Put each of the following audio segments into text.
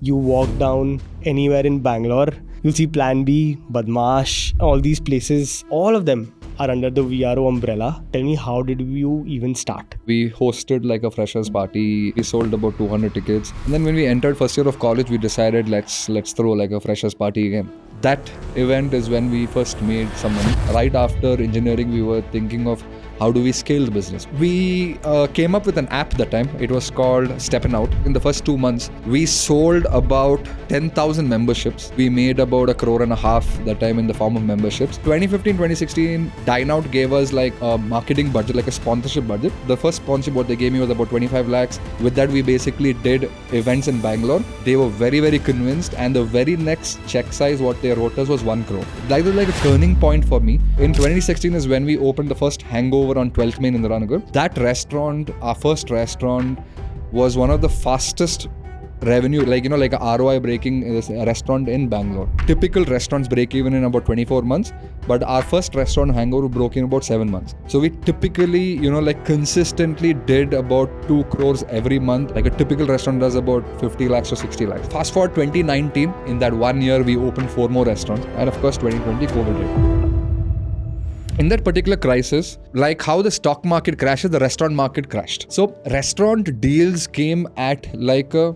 You walk down anywhere in Bangalore, you'll see Plan B, Badmaash, all these places, all of them are under the VRO umbrella. Tell me, how did you even start? We hosted like a freshers party. We sold about 200 tickets. And then when we entered first year of college, we decided let's throw like a freshers party again. That event is when we first made some money. Right after engineering, we were thinking of how do we scale the business. We came up with an app that time. It was called Steppin' Out. In the first 2 months, we sold about 10,000 memberships. We made about 1.5 crore that time in the form of memberships. 2015, 2016, Dineout gave us like a marketing budget, like a sponsorship budget. The first sponsorship what they gave me was about 25 lakhs. With that, we basically did events in Bangalore. They were very, very convinced, and the very next check size what they wrote us was 1 crore. That was like a turning point for me. In 2016 is when we opened the first Hangover on 12th Main in the Ranagul. That restaurant, our first restaurant, was one of the fastest revenue, like a ROI breaking restaurant in Bangalore. Typical restaurants break even in about 24 months, but our first restaurant Hangover broke in about 7 months. So we typically, consistently did about 2 crores every month. Like a typical restaurant does about 50 lakhs to 60 lakhs. Fast forward 2019, in that 1 year, we opened 4 more restaurants. And of course, 2020, COVID hit. In that particular crisis, like how the stock market crashes, the restaurant market crashed. So restaurant deals came at like a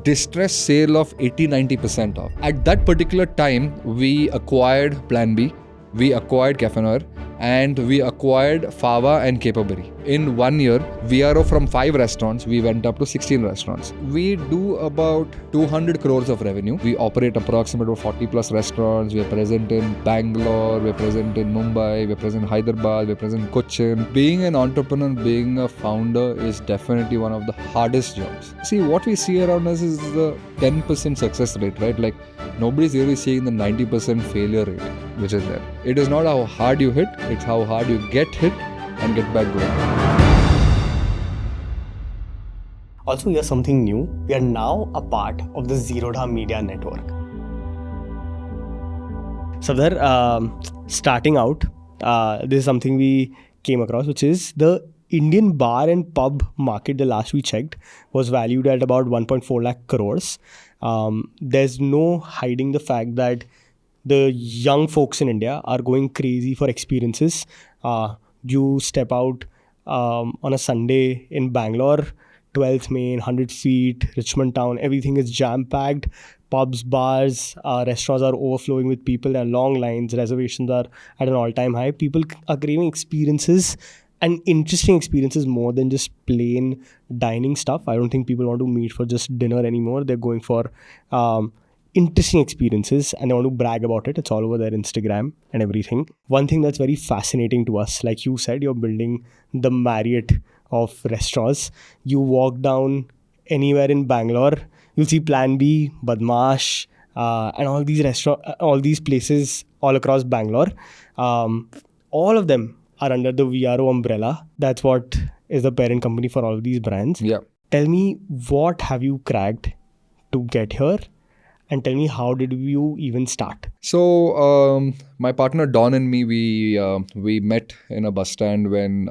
distressed sale of 80-90% off. At that particular time, we acquired Plan B, we acquired Cafe Noir, and we acquired Fava and Capability. In 1 year, VRO from 5 restaurants, we went up to 16 restaurants. We do about 200 crores of revenue. We operate approximately 40 plus restaurants. We are present in Bangalore, we are present in Mumbai, we are present in Hyderabad, we are present in Cochin. Being an entrepreneur, being a founder is definitely one of the hardest jobs. See, what we see around us is the 10% success rate, right? Like nobody's really seeing the 90% failure rate, which is there. It is not how hard you hit, it's how hard you get hit and get back going. Also, here's something new. We are now a part of the Zerodha Media Network. So there, starting out, this is something we came across, which is the Indian bar and pub market, the last we checked, was valued at about 1.4 lakh crores. There's no hiding the fact that the young folks in India are going crazy for experiences. You step out on a Sunday in Bangalore, 12th Main, 100 feet, Richmond Town, everything is jam-packed. Pubs, bars, restaurants are overflowing with people. There are long lines, reservations are at an all-time high. People are craving experiences and interesting experiences more than just plain dining stuff. I don't think people want to meet for just dinner anymore. They're going for interesting experiences and they want to brag about it. It's all over their Instagram and everything. One thing that's very fascinating to us, like you said, you're building the Marriott of restaurants. You walk down anywhere in Bangalore, you'll see Plan B, Badmaash, and all these places all across Bangalore. All of them are under the VRO umbrella. That's what is the parent company for all of these brands. Yeah. Tell me, what have you cracked to get here? And tell me, how did you even start? So my partner Don and me, we met in a bus stand when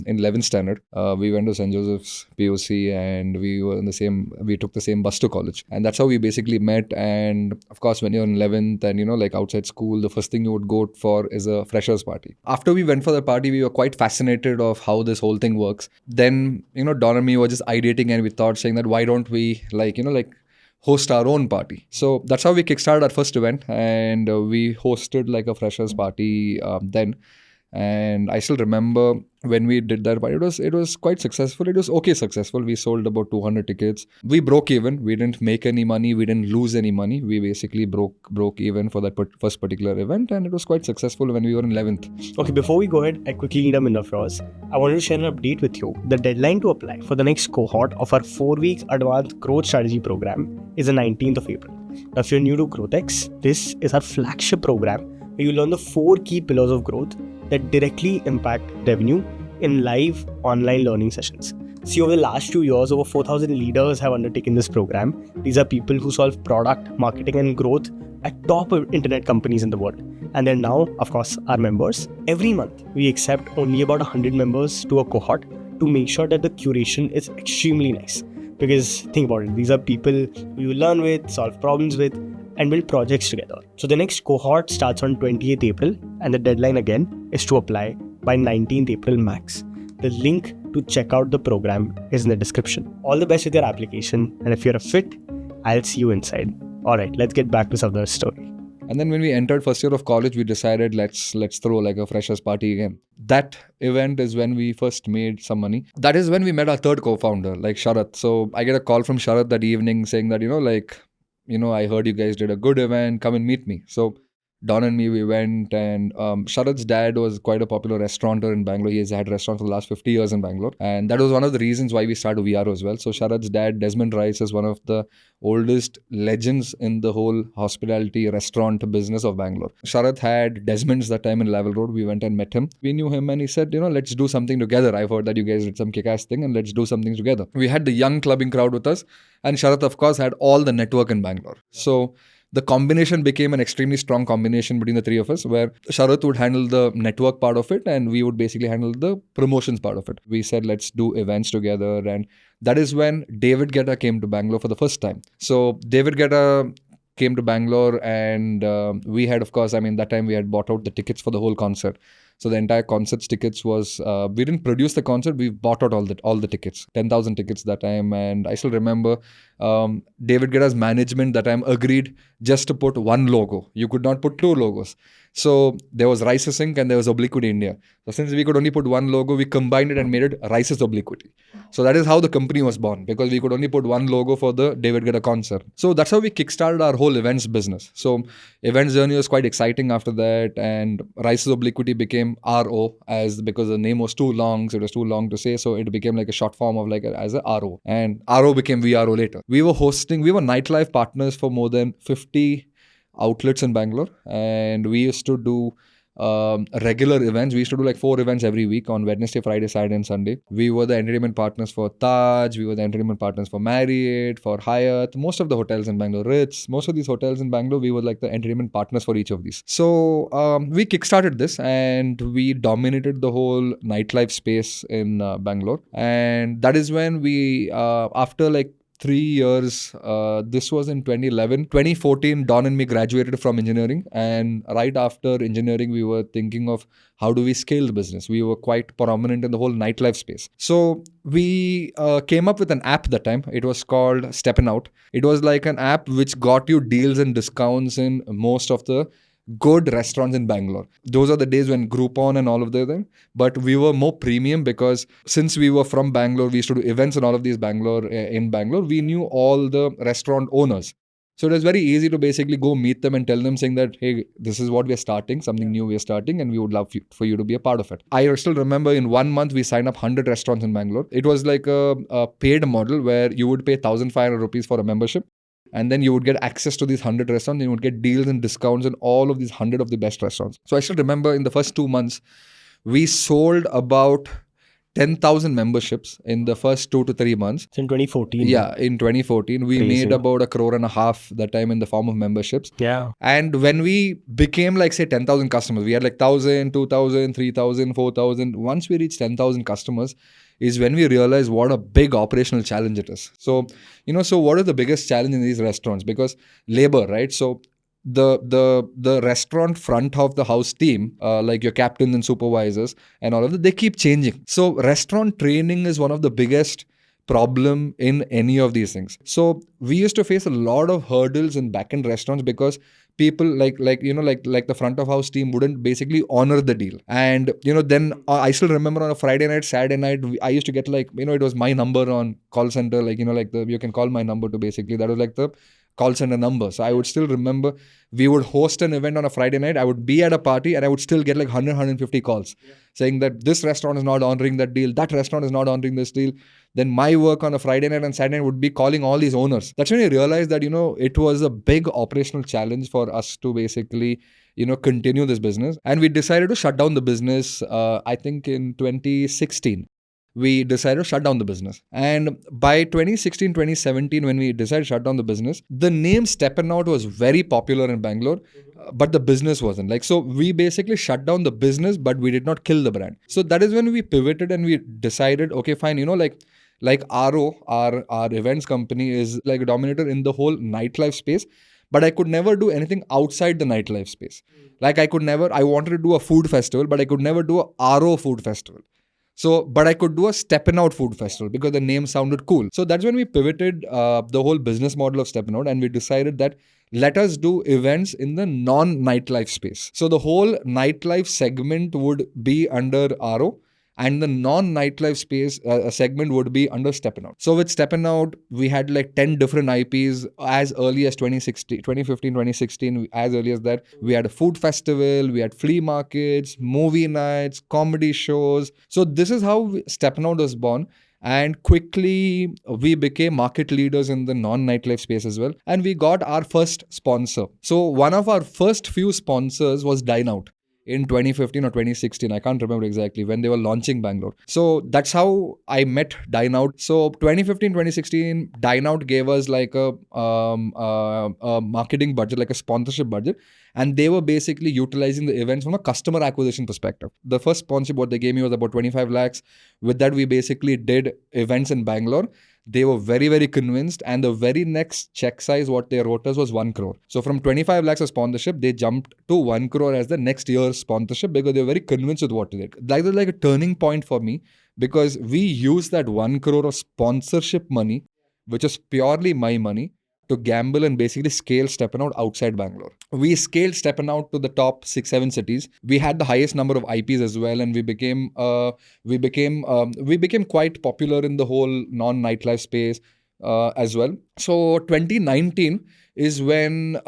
in 11th standard. We went to St. Joseph's POC and we took the same bus to college. And that's how we basically met. And of course, when you're in 11th and like outside school, the first thing you would go for is a freshers party. After we went for the party, we were quite fascinated of how this whole thing works. Then, Don and me were just ideating and we thought saying that why don't we host our own party. So that's how we kickstarted our first event, and we hosted like a freshers party then. And I still remember when we did that party, it was quite successful. It was okay successful. We sold about 200 tickets. We broke even. We didn't make any money. We didn't lose any money. We basically broke even for that first particular event, and it was quite successful when we were in 11th. Okay, before we go ahead, I quickly need a minute of yours. I wanted to share an update with you. The deadline to apply for the next cohort of our 4 weeks advanced growth strategy program is the 19th of April. Now, if you're new to GrowthX, this is our flagship program where you learn the 4 key pillars of growth that directly impact revenue in live online learning sessions. See, over the last 2 years, over 4,000 leaders have undertaken this program. These are people who solve product, marketing and growth at top internet companies in the world. And they're now, of course, our members. Every month, we accept only about 100 members to a cohort to make sure that the curation is extremely nice. Because think about it, these are people who you learn with, solve problems with, and build projects together. So the next cohort starts on 28th April, and the deadline again is to apply by 19th April max. The link to check out the program is in the description. All the best with your application, and if you're a fit, I'll see you inside. Alright, let's get back to Savdar's story. And then when we entered first year of college, we decided let's throw like a freshers party again. That event is when we first made some money. That is when we met our third co-founder, like Sharath. So I get a call from Sharath that evening saying that, I heard you guys did a good event, come and meet me. So Don and me, we went, and Sharath's dad was quite a popular restaurateur in Bangalore. He has had restaurants for the last 50 years in Bangalore. And that was one of the reasons why we started VRO as well. So Sharath's dad, Desmond Rice, is one of the oldest legends in the whole hospitality restaurant business of Bangalore. Sharath had Desmond's that time in Laval Road. We went and met him. We knew him and he said, let's do something together. I've heard that you guys did some kick-ass thing and let's do something together. We had the young clubbing crowd with us, and Sharath, of course, had all the network in Bangalore. So the combination became an extremely strong combination between the three of us, where Sharath would handle the network part of it and we would basically handle the promotions part of it. We said, let's do events together. And that is when David Guetta came to Bangalore for the first time. So David Guetta came to Bangalore, and we had, of course, that time we had bought out the tickets for the whole concert. So the entire concert's tickets was, we didn't produce the concert, we bought out all the tickets, 10,000 tickets that time. And I still remember David Guetta's management that time agreed just to put one logo. You could not put two logos. So there was Rices Inc. and there was Obliquity India. So since we could only put one logo, we combined it and made it Rices Obliquity. So that is how the company was born, because we could only put one logo for the David Guetta concert. So that's how we kickstarted our whole events business. So events journey was quite exciting after that, and Rices Obliquity became RO because the name was too long. So it was too long to say. So it became like a short form of as a RO. And RO became VRO later. We were nightlife partners for more than 50 outlets in Bangalore, and we used to do regular events. We used to do like 4 events every week on Wednesday, Friday, Saturday and Sunday. We were the entertainment partners for Taj, we were the entertainment partners for Marriott, for Hyatt, most of the hotels in Bangalore, Ritz, most of these hotels in Bangalore, we were like the entertainment partners for each of these. So we kickstarted this and we dominated the whole nightlife space in Bangalore. And that is when we, after like 3 years, this was in 2011. 2014, Don and me graduated from engineering, and right after engineering, we were thinking of how do we scale the business. We were quite prominent in the whole nightlife space. So we came up with an app that time. It was called Steppin' Out. It was like an app which got you deals and discounts in most of the good restaurants in Bangalore. Those are the days when Groupon and all of them, but we were more premium because since we were from Bangalore, we used to do events and all of these in Bangalore, we knew all the restaurant owners. So it was very easy to basically go meet them and tell them saying that, hey, this is what we're starting, something new we're starting, and we would love for you to be a part of it. I still remember in 1 month, we signed up 100 restaurants in Bangalore. It was like a paid model where you would pay 1,500 rupees for a membership. And then you would get access to these 100 restaurants, and you would get deals and discounts in all of these 100 of the best restaurants. So I still remember in the first 2 months, we sold about 10,000 memberships in the first 2 to 3 months. It's in 2014. Yeah, in 2014. We made about 1.5 crore that time in the form of memberships. Yeah. And when we became like, say, 10,000 customers, we had like 1,000, 2,000, 3,000, 4,000. Once we reached 10,000 customers, is when we realize what a big operational challenge it is. So, so what is the biggest challenge in these restaurants? Because labor, right? So the restaurant front of the house team, like your captains and supervisors and all of that, they keep changing. So restaurant training is one of the biggest problem in any of these things. So we used to face a lot of hurdles in back-end restaurants because people like the front of house team wouldn't basically honor the deal. And then I still remember on a Friday night, Saturday night, I used to get it was my number on call center, you can call my number to basically, that was like the call center number. So I would still remember we would host an event on a Friday night. I would be at a party and I would still get like 150 calls saying that this restaurant is not honoring that deal, that restaurant is not honoring this deal. Then my work on a Friday night and Saturday night would be calling all these owners. That's when I realized that, it was a big operational challenge for us to basically, continue this business. And we decided to shut down the business, I think in 2016. We decided to shut down the business. And by 2016, 2017, when we decided to shut down the business, the name Steppin' Out was very popular in Bangalore, but the business wasn't. So we basically shut down the business, but we did not kill the brand. So that is when we pivoted and we decided, okay, fine, like RO, our events company is like a dominator in the whole nightlife space, but I could never do anything outside the nightlife space. Like I wanted to do a food festival, but I could never do a RO food festival. So, but I could do a Steppin' Out food festival because the name sounded cool. So that's when we pivoted the whole business model of Steppin' Out, and we decided that let us do events in the non-nightlife space. So the whole nightlife segment would be under RO, and the non-nightlife space segment would be under Steppin' Out. So with Steppin' Out, we had like 10 different IPs as early as 2016, 2015, 2016. As early as that, we had a food festival, we had flea markets, movie nights, comedy shows. So this is how Steppin' Out was born. And quickly, we became market leaders in the non-nightlife space as well. And we got our first sponsor. So one of our first few sponsors was Dineout in 2015 or 2016. I can't remember exactly when they were launching Bangalore. So that's how I met Dineout. So 2015, 2016, Dineout gave us like a marketing budget, like a sponsorship budget. And they were basically utilizing the events from a customer acquisition perspective. The first sponsorship what they gave me was about 25 lakhs. With that, we basically did events in Bangalore. They were very, very convinced. And the very next check size, what they wrote us was 1 crore. So from 25 lakhs of sponsorship, they jumped to 1 crore as the next year's sponsorship because they were very convinced with what they did. That was like a turning point for me because we used that 1 crore of sponsorship money, which is purely my money, to gamble and basically scale Steppin' Out outside Bangalore. We scaled Steppin' Out to the top 6-7 cities. We had the highest number of IPs as well, and we became quite popular in the whole non-nightlife space as well. So 2019 is when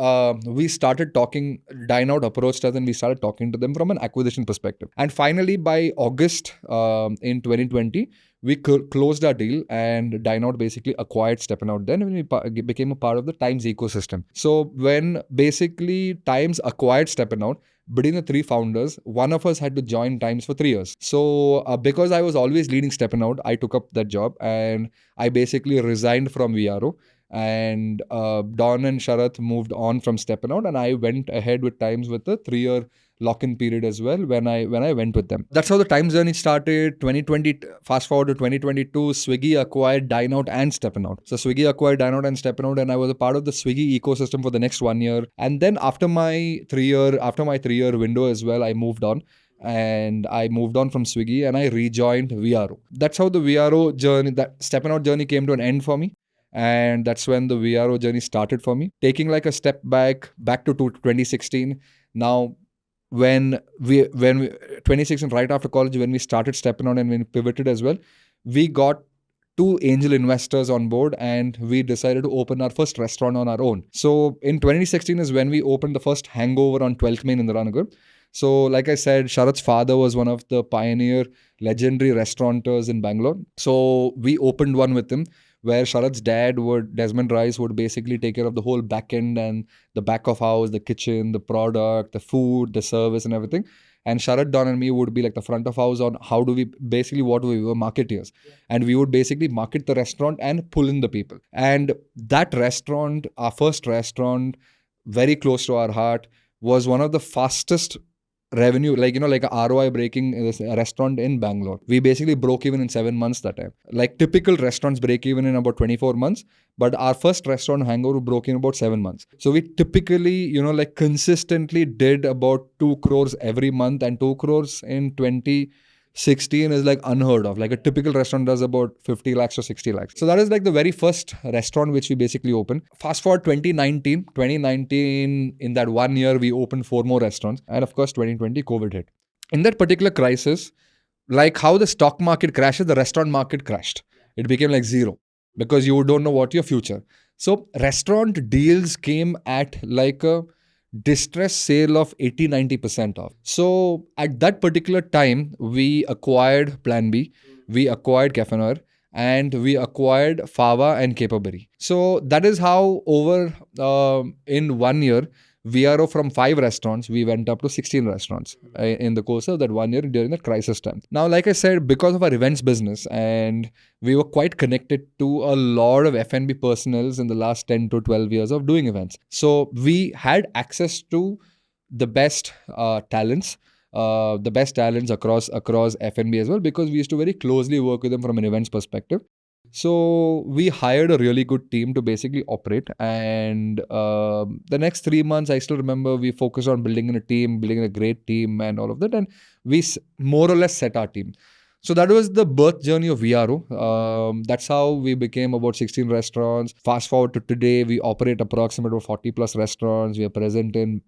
we started talking. Dineout approached us and we started talking to them from an acquisition perspective. And finally, by August in 2020, we closed our deal and Dineout basically acquired Steppin' Out then, and we became a part of the Times ecosystem. So when basically Times acquired Steppin' Out, between the 3 founders, one of us had to join Times for 3 years. So because I was always leading Steppin' Out, I took up that job and I basically resigned from VRO. And Don and Sharath moved on from Steppin' Out, and I went ahead with Times with a 3-year lock-in period as well when I went with them. That's how the Times journey started. 2020, fast forward to 2022, Swiggy acquired Dineout and Steppin' Out. So Swiggy acquired Dineout and Steppin' Out, and I was a part of the Swiggy ecosystem for the next 1 year. And then after my 3-year window as well, I moved on. And I moved on from Swiggy and I rejoined VRO. That's how the VRO journey, that Steppin' Out journey came to an end for me. And that's when the VRO journey started for me. Taking like a step back to 2016. Now, when we 2016, right after college, when we started Steppin' Out and when we pivoted as well, we got 2 angel investors on board and we decided to open our first restaurant on our own. So in 2016 is when we opened the first Hangover on 12th Main in Indira. So like I said, Sharath's father was one of the pioneer legendary restaurateurs in Bangalore. So we opened one with him, where Sharath's dad Desmond Rice would basically take care of the whole back end and the back of house, the kitchen, the product, the food, the service and everything. And Sharath, Don and me would be like the front of house on how do we, basically what we were marketeers. Yeah. And we would basically market the restaurant and pull in the people. And that restaurant, our first restaurant, very close to our heart, was one of the fastest revenue, like a ROI breaking a restaurant in Bangalore. We basically broke even in 7 months that time. Like typical restaurants break even in about 24 months, but our first restaurant Hangover broke in about 7 months. So we typically, consistently did about 2 crores every month, and 2 crores in 2016 is like unheard of. Like a typical restaurant does about 50 lakhs or 60 lakhs. So that is like the very first restaurant which we basically opened. Fast forward 2019, in that 1 year, we opened 4 more restaurants. And of course, 2020, COVID hit. In that particular crisis, like how the stock market crashes, the restaurant market crashed. It became like zero because you don't know what your future. So restaurant deals came at like a distress sale of 80-90% off. So at that particular time, we acquired Plan B, we acquired Cafe Noir, and we acquired Fava and Caperberry. So that is how over in 1 year, VRO from 5 restaurants, we went up to 16 restaurants in the course of that 1 year during that crisis time. Now, like I said, because of our events business, and we were quite connected to a lot of F&B personnels in the last 10 to 12 years of doing events. So we had access to the best talents across F&B as well, because we used to very closely work with them from an events perspective. So we hired a really good team to basically operate. And the next 3 months, I still remember we focused on building a team, building a great team and all of that. And we more or less set our team. So that was the birth journey of VRO. That's how we became about 16 restaurants. Fast forward to today, we operate approximately 40 plus restaurants. We are present in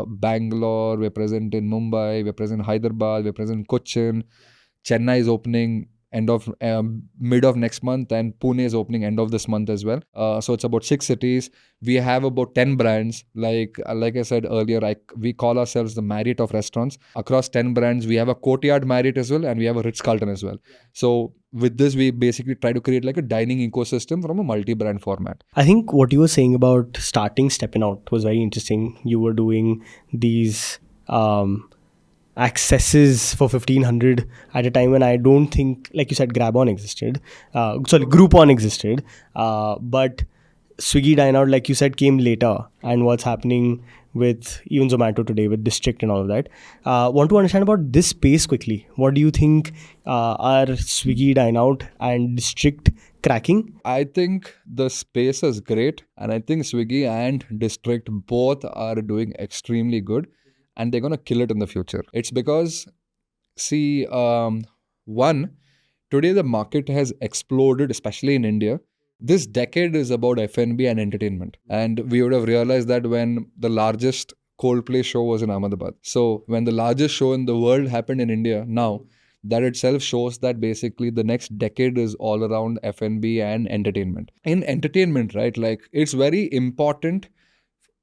Bangalore, we're present in Mumbai, we're present in Hyderabad, we're present in Cochin. Chennai is opening mid of next month, and Pune is opening end of this month as well. So it's about 6 cities. We have about 10 brands. Like I said earlier, we call ourselves the Marriott of restaurants. Across 10 brands, we have a Courtyard Marriott as well, and we have a Ritz-Carlton as well. So with this, we basically try to create like a dining ecosystem from a multi-brand format. I think what you were saying about starting Stepping Out was very interesting. You were doing these accesses for 1500 at a time when I don't think, like you said, Groupon existed. But Swiggy Dineout, like you said, came later. And what's happening with even Zomato today with District and all of that. Want to understand about this space quickly. What do you think are Swiggy Dineout and District cracking? I think the space is great, and I think Swiggy and District both are doing extremely good, and they're going to kill it in the future. It's because, see, one, today the market has exploded, especially in India. This decade is about F&B and entertainment. And we would have realized that when the largest Coldplay show was in Ahmedabad. So when the largest show in the world happened in India now, that itself shows that basically the next decade is all around F&B and entertainment. In entertainment, right, like it's very important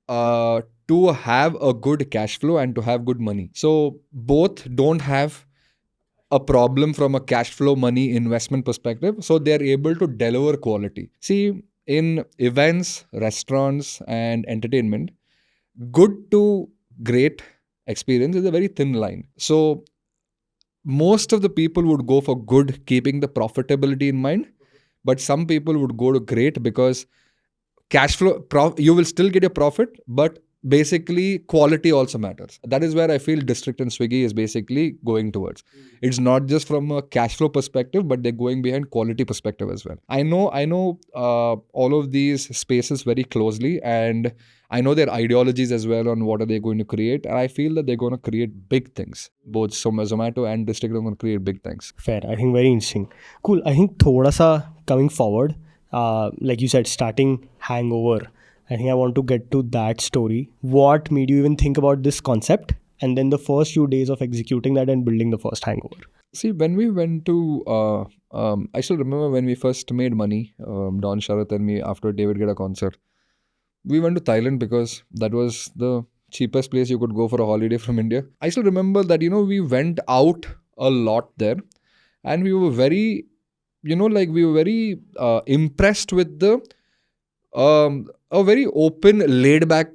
to have a good cash flow and to have good money. So both don't have a problem from a cash flow money investment perspective. So they're able to deliver quality. See, in events, restaurants and entertainment, good to great experience is a very thin line. So most of the people would go for good, keeping the profitability in mind. But some people would go to great because cash flow, you will still get a profit, but basically quality also matters. That is where I feel District and Swiggy is basically going towards. It's not just from a cash flow perspective, but they're going behind quality perspective as well. I know all of these spaces very closely, and I know their ideologies as well on what are they going to create, and I feel that they're going to create big things. Both Zomato and District are going to create big things. Fair. I think very interesting. Cool. I think thoda sa coming forward, like you said, starting Hangover, I think I want to get to that story. What made you even think about this concept? And then the first few days of executing that and building the first Hangover. See, when we went to, I still remember when we first made money, Don Sharath and me, after David Guetta concert, we went to Thailand because that was the cheapest place you could go for a holiday from India. I still remember that, we went out a lot there, and we were very, impressed with the a very open, laid-back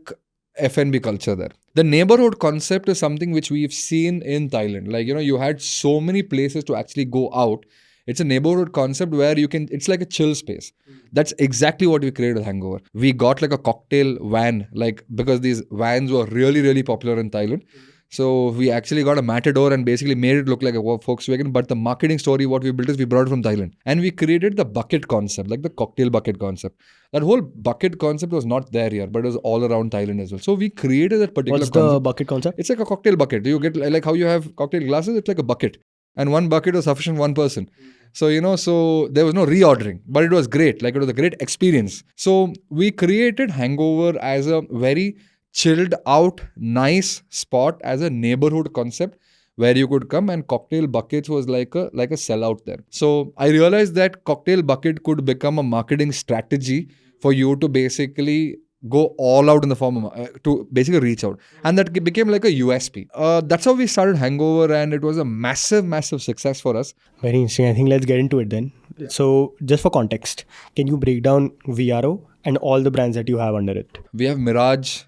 F&B culture there. The neighborhood concept is something which we've seen in Thailand. Like, you had so many places to actually go out. It's a neighborhood concept where it's like a chill space. That's exactly what we created with Hangover. We got like a cocktail van, because these vans were really, really popular in Thailand. So we actually got a Matador and basically made it look like a Volkswagen. But the marketing story, what we built is we brought it from Thailand. And we created the bucket concept, like the cocktail bucket concept. That whole bucket concept was not there here, but it was all around Thailand as well. So we created that particular concept. What's the bucket concept? It's like a cocktail bucket. You get like how you have cocktail glasses, it's like a bucket. And one bucket was sufficient one person. So, so there was no reordering, but it was great. Like it was a great experience. So we created Hangover as a very chilled out, nice spot as a neighborhood concept where you could come, and cocktail buckets was like a sellout there. So I realized that cocktail bucket could become a marketing strategy for you to basically go all out in the form of, to basically reach out. And that became like a USP. That's how we started Hangover, and it was a massive, massive success for us. Very interesting. I think let's get into it then. Yeah. So just for context, can you break down VRO and all the brands that you have under it? We have Mirage,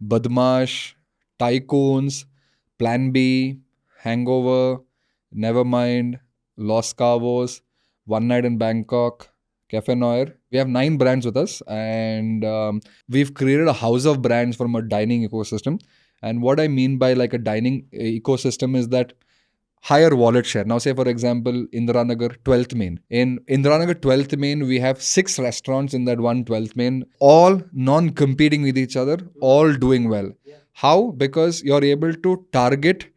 Badmash, Tycoons, Plan B, Hangover, Nevermind, Los Cabos, One Night in Bangkok, Cafe Noir. We have 9 brands with us, and we've created a house of brands from a dining ecosystem. And what I mean by like a dining ecosystem is that higher wallet share. Now, say for example, Indiranagar 12th Main. In Indiranagar 12th Main, we have 6 restaurants in that one 12th Main, all non-competing with each other, all doing well. How? Because you're able to target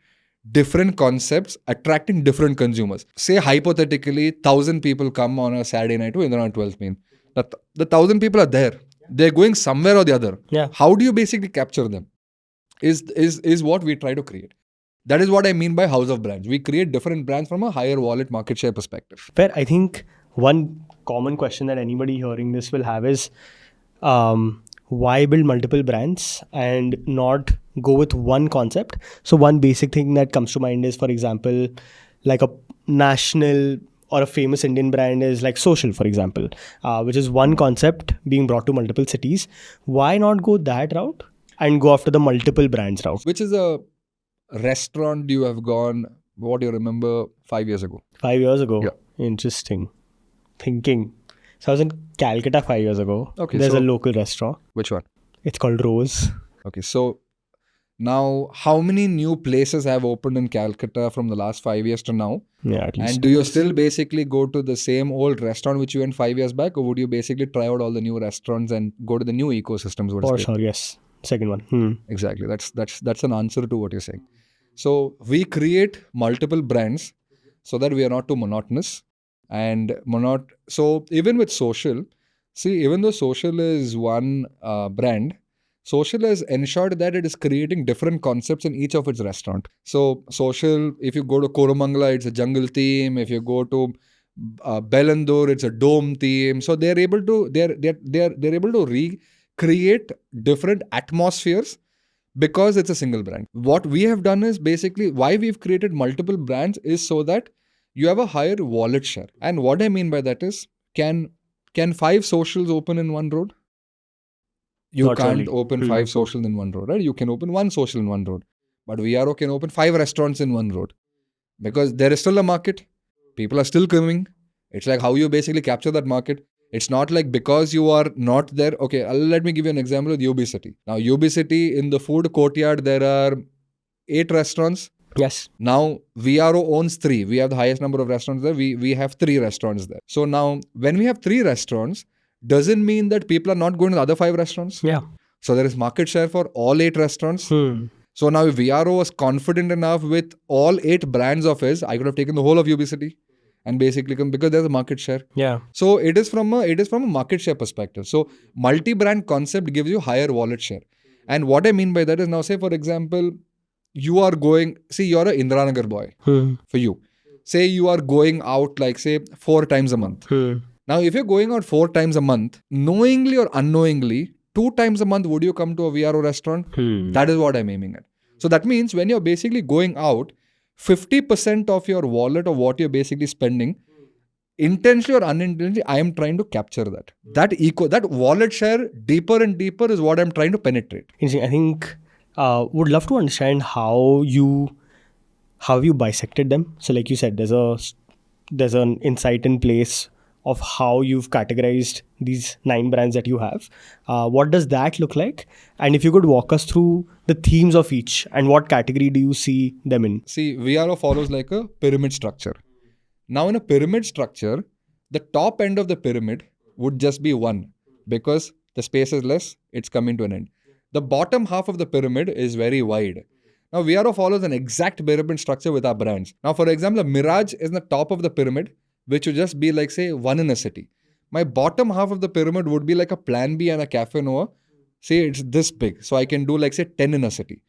different concepts, attracting different consumers. Say hypothetically, 1,000 people come on a Saturday night to Indiranagar 12th Main. The 1,000 people are there. They're going somewhere or the other. Yeah. How do you basically capture them? Is what we try to create. That is what I mean by house of brands. We create different brands from a higher wallet market share perspective. Fair. I think one common question that anybody hearing this will have is why build multiple brands and not go with one concept? So one basic thing that comes to mind is, for example, like a national or a famous Indian brand is like Social, for example, which is one concept being brought to multiple cities. Why not go that route and go after the multiple brands route? Which is a restaurant you have gone, what do you remember, 5 years ago? 5 years ago? Yeah. Interesting. Thinking. So I was in Calcutta 5 years ago. Okay, There's so- a local restaurant. Which one? It's called Rose. Okay, so now how many new places have opened in Calcutta from the last 5 years to now? Yeah, at least. And do you still basically go to the same old restaurant which you went 5 years back, or would you basically try out all the new restaurants and go to the new ecosystems? For sure, yes. Second one. Exactly. That's an answer to what you're saying. So we create multiple brands so that we are not too monotonous and So even with Social, see, even though Social is one brand, Social has ensured that it is creating different concepts in each of its restaurant. So Social, if you go to Koromangala, it's a jungle theme. If you go to Bellandur, it's a dome theme. So they're able to recreate different atmospheres because it's a single brand. What we have done is basically why we've created multiple brands is so that you have a higher wallet share. And what I mean by that is, can 5 socials open in one road? You Not can't really. open 5 socials in one road, right? You can open 1 social in one road. But VRO can open 5 restaurants in one road. Because there is still a market. People are still coming. It's like how you basically capture that market. It's not like because you are not there. Okay, let me give you an example with UB City. Now, UB City, in the food courtyard, there are 8 restaurants. Yes. Now, VRO owns 3. We have the highest number of restaurants there. We have 3 restaurants there. So now, when we have 3 restaurants, doesn't mean that people are not going to the other 5 restaurants. Yeah. So there is market share for all 8 restaurants. So now if VRO was confident enough with all 8 brands of his, I could have taken the whole of UB City and basically come because there's a market share. Yeah. So it is from a market share perspective. So multi-brand concept gives you higher wallet share. And what I mean by that is, now say for example, you are going, see, you're an Indiranagar boy for you. Say you are going out like say 4 times a month. Now, if you're going out 4 times a month, knowingly or unknowingly, 2 times a month, would you come to a VRO restaurant? That is what I'm aiming at. So that means when you're basically going out, 50% of your wallet or what you're basically spending, intentionally or unintentionally, I am trying to capture that. That wallet share deeper and deeper is what I'm trying to penetrate. Interesting. I think would love to understand how you bisected them. So like you said, there's an insight in place of how you've categorized these 9 brands that you have. What does that look like? And if you could walk us through the themes of each and what category do you see them in? See, VRO follows like a pyramid structure. Now in a pyramid structure, the top end of the pyramid would just be 1 because the space is less, it's coming to an end. The bottom half of the pyramid is very wide. Now VRO follows an exact pyramid structure with our brands. Now for example, Mirage is in the top of the pyramid, which would just be like say 1 in a city. My bottom half of the pyramid would be like a Plan B and a Cafe Noah. Say it's this big. So I can do like say 10 in a city.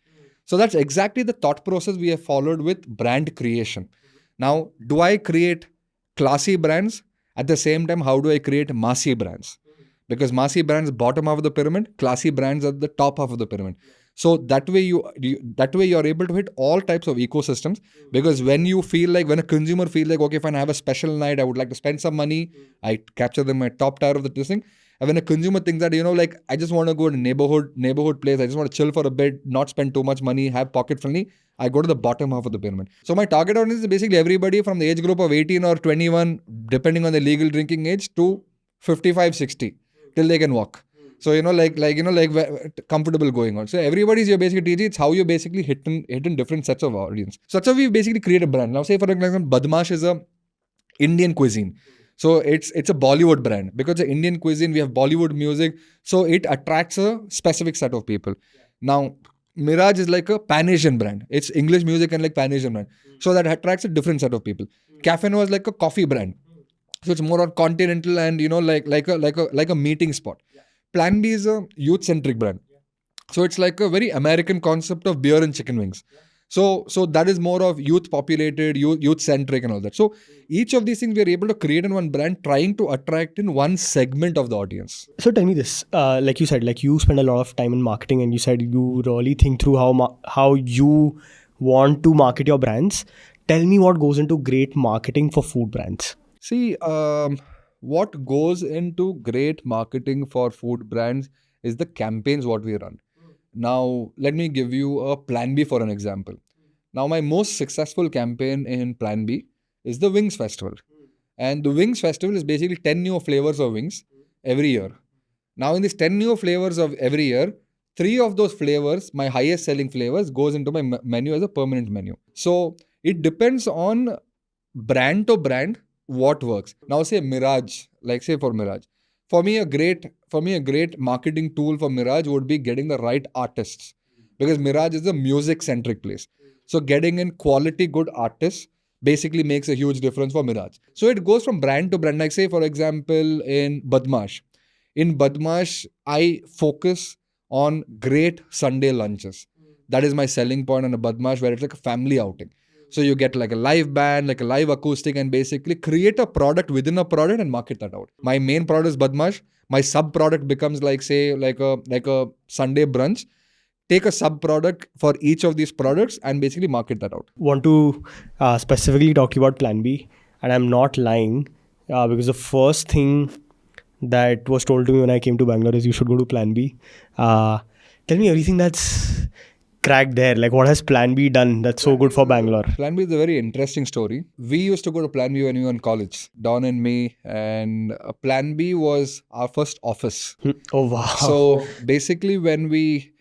So that's exactly the thought process we have followed with brand creation. Now, do I create classy brands? At the same time, how do I create massy brands? Because massy brands bottom half of the pyramid, classy brands at the top half of the pyramid. So that way you're able to hit all types of ecosystems, because when a consumer feels like, okay, fine, I have a special night, I would like to spend some money, I capture them at top tier of the thing. And when a consumer thinks that, like I just want to go to neighborhood place, I just want to chill for a bit, not spend too much money, have pocket friendly, I go to the bottom half of the pyramid. So my target audience is basically everybody from the age group of 18 or 21, depending on the legal drinking age, to 55, 60, till they can walk. So, comfortable going on. So everybody's your basically TG. It's how you basically hitting different sets of audience. So that's how we basically create a brand. Now, say for example, Badmash is a Indian cuisine. So it's a Bollywood brand because the Indian cuisine, we have Bollywood music. So it attracts a specific set of people. Now, Mirage is like a Pan-Asian brand. It's English music and like Pan-Asian brand. So that attracts a different set of people. Cafe was like a coffee brand. So it's more on continental and like a meeting spot. Plan B is a youth-centric brand. So it's like a very American concept of beer and chicken wings. So that is more of youth-populated, youth-centric and all that. So each of these things we are able to create in one brand, trying to attract in one segment of the audience. So tell me this, like you said, like you spend a lot of time in marketing, and you said you really think through how you want to market your brands. Tell me what goes into great marketing for food brands. See, what goes into great marketing for food brands is the campaigns what we run. Now, let me give you a Plan B for an example. Now, my most successful campaign in Plan B is the Wings Festival. And the Wings Festival is basically 10 new flavors of wings every year. Now, in these 10 new flavors of every year, 3 of those flavors, my highest selling flavors, goes into my menu as a permanent menu. So, it depends on brand to brand what works. Now, say Mirage, like say for Mirage. For me, a great marketing tool for Mirage would be getting the right artists, because Mirage is a music-centric place. So getting in quality good artists basically makes a huge difference for Mirage. So it goes from brand to brand. Like say, for example, in Badmash. In Badmash, I focus on great Sunday lunches. That is my selling point on a Badmash, where it's like a family outing. So you get like a live band, like a live acoustic, and basically create a product within a product and market that out. My main product is Badmash. My sub product becomes like say like a Sunday brunch. Take a sub product for each of these products and basically market that out. Want to specifically talk about Plan B, and I'm not lying, because the first thing that was told to me when I came to Bangalore is you should go to Plan B. Tell me everything that's cracked there. Like, what has Plan B done that's so good for Bangalore? Plan B is a very interesting story. We used to go to Plan B when we were in college, Don and me, and Plan B was our first office. Oh wow! So basically, when we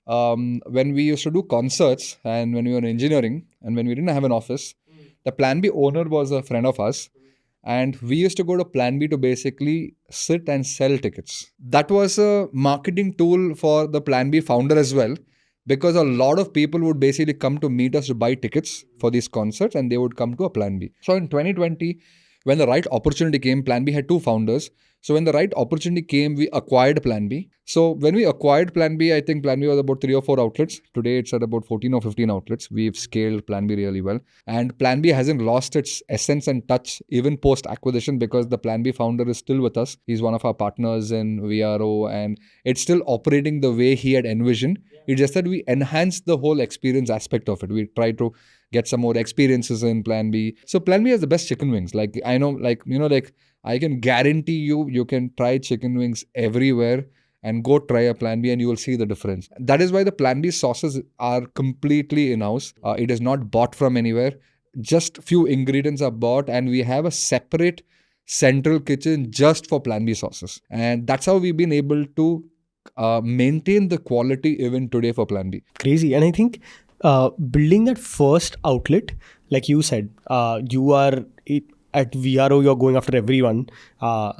used to do concerts and when we were in engineering and when we didn't have an office, the Plan B owner was a friend of ours. And we used to go to Plan B to basically sit and sell tickets. That was a marketing tool for the Plan B founder as well, because a lot of people would basically come to meet us to buy tickets for these concerts, and they would come to a Plan B. So in 2020, when the right opportunity came, Plan B had 2 founders. So when the right opportunity came, we acquired Plan B. So when we acquired Plan B, I think Plan B was about 3 or 4 outlets. Today it's at about 14 or 15 outlets. We've scaled Plan B really well. And Plan B hasn't lost its essence and touch even post-acquisition, because the Plan B founder is still with us. He's one of our partners in VRO, and it's still operating the way he had envisioned. It's just that we enhanced the whole experience aspect of it. We try to get some more experiences in Plan B. So Plan B has the best chicken wings. Like I know, I can guarantee you can try chicken wings everywhere and go try a Plan B and you will see the difference. That is why the Plan B sauces are completely in-house. It is not bought from anywhere. Just few ingredients are bought, and we have a separate central kitchen just for Plan B sauces. And that's how we've been able to maintain the quality even today for Plan B. Crazy. And I think building that first outlet, like you said, you are at VRO, you're going after everyone.